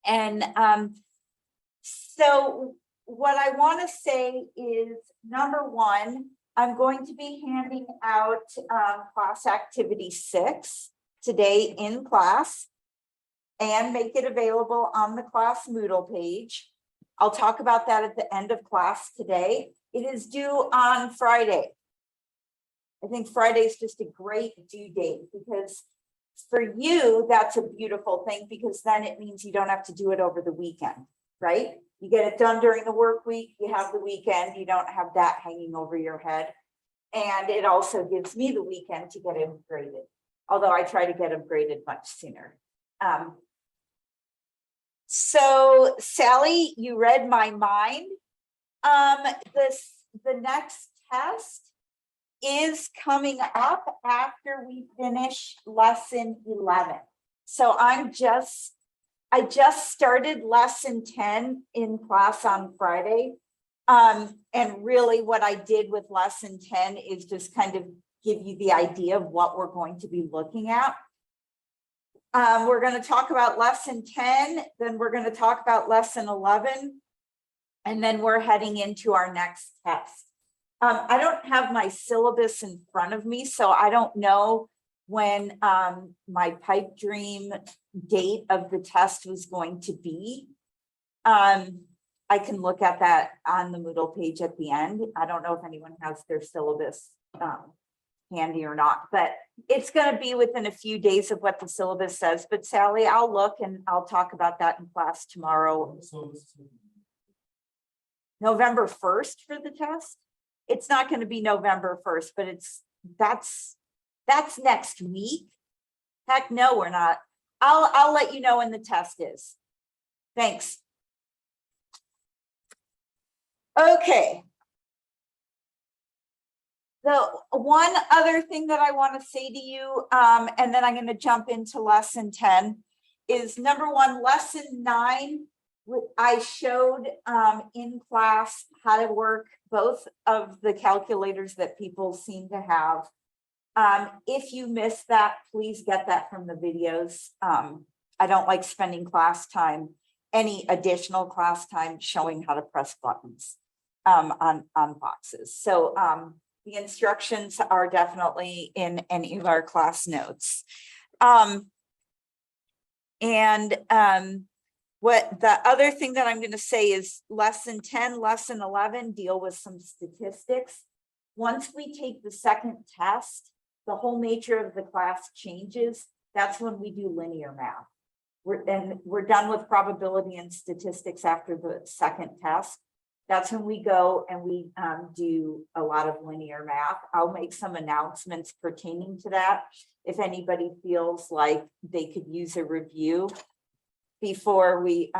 And so what I want to say is, number one, I'm going to be handing out class activity 6 today in class and make it available on the class Moodle page. I'll talk about that at the end of class today. It is due on Friday. I think Friday is just a great due date because for you, that's a beautiful thing because then it means you don't have to do it over the weekend, right? You get it done during the work week, you have the weekend, you don't have that hanging over your head. And it also gives me the weekend to get upgraded, although I try to get upgraded much sooner. So Sally, you read my mind. The next test is coming up after we finish lesson 11. So I just started lesson 10 in class on Friday. And really what I did with lesson 10 is just kind of give you the idea of what we're going to be looking at. We're going to talk about lesson 10, then we're going to talk about lesson 11, and then we're heading into our next test. I don't have my syllabus in front of me, so I don't know when my pipe dream date of the test was going to be. I can look at that on the Moodle page at the end. I don't know if anyone has their syllabus handy or not, but it's going to be within a few days of what the syllabus says. But Sally, I'll look and I'll talk about that in class tomorrow. November 1st for the test. It's not going to be November 1st, but that's next week. Heck no, we're not. I'll let you know when the test is. Thanks. Okay. The one other thing that I want to say to you, and then I'm going to jump into lesson 10, is number one, lesson 9. I showed in class how to work both of the calculators that people seem to have. If you missed that, please get that from the videos. I don't like spending class time, any additional class time showing how to press buttons on boxes. So the instructions are definitely in any of our class notes. What the other thing that I'm going to say is lesson 10, lesson 11 deal with some statistics. Once we take the second test, the whole nature of the class changes. That's when we do linear math. We're done with probability and statistics after the second test. That's when we go and we do a lot of linear math. I'll make some announcements pertaining to that. If anybody feels like they could use a review before we,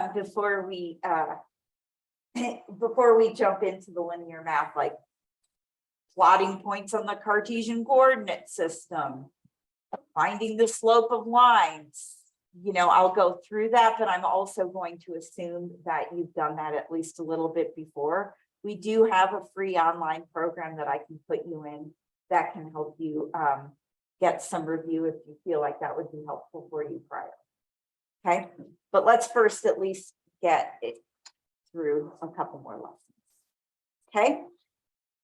before we jump into the linear math, like plotting points on the Cartesian coordinate system, finding the slope of lines, you know, I'll go through that, but I'm also going to assume that you've done that at least a little bit before. We do have a free online program that I can put you in that can help you get some review if you feel like that would be helpful for you prior. Okay, but let's first at least get it through a couple more lessons. Okay,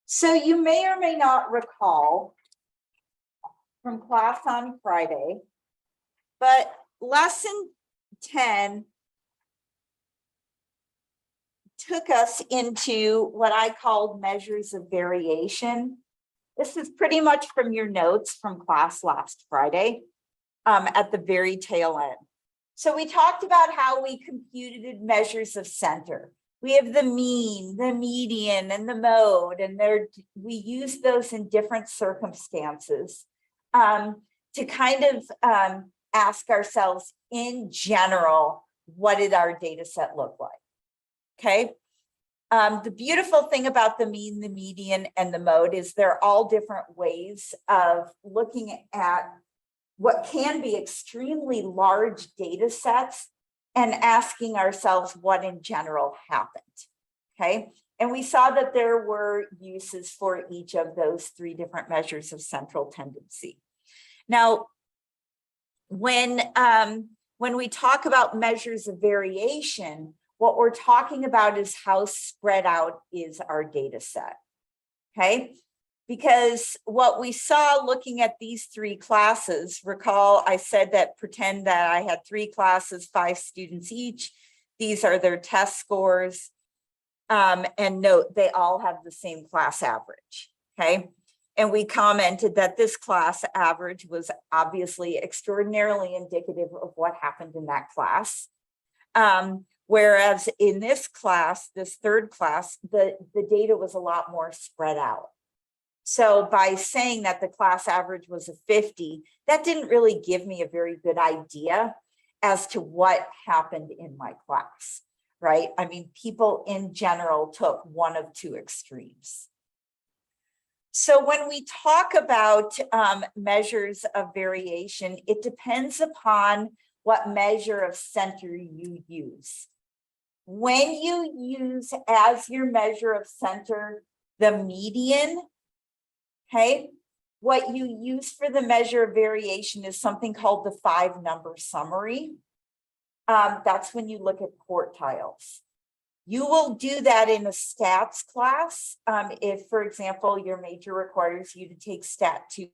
so you may or may not recall from class on Friday, but lesson 10 took us into what I called measures of variation. This is pretty much from your notes from class last Friday at the very tail end. So we talked about how we computed measures of center. We have the mean, the median, and the mode, and we use those in different circumstances to kind of ask ourselves in general, what did our data set look like? Okay. The beautiful thing about the mean, the median, and the mode is they're all different ways of looking at what can be extremely large data sets and asking ourselves what in general happened. Okay. And we saw that there were uses for each of those 3 different measures of central tendency. Now, when we talk about measures of variation, what we're talking about is how spread out is our data set. Okay, because what we saw looking at these three classes, recall I said that pretend that I had three classes, 5 students each. These are their test scores. And note, they all have the same class average. Okay. And we commented that this class average was obviously extraordinarily indicative of what happened in that class. Whereas in this class, this third class, the data was a lot more spread out. So by saying that the class average was a 50, that didn't really give me a very good idea as to what happened in my class, right? I mean, people in general took one of two extremes. So when we talk about measures of variation, it depends upon what measure of center you use. When you use as your measure of center the median, okay, what you use for the measure of variation is something called the 5-number summary. That's when you look at quartiles. You will do that in a stats class if, for example, your major requires you to take Stat 2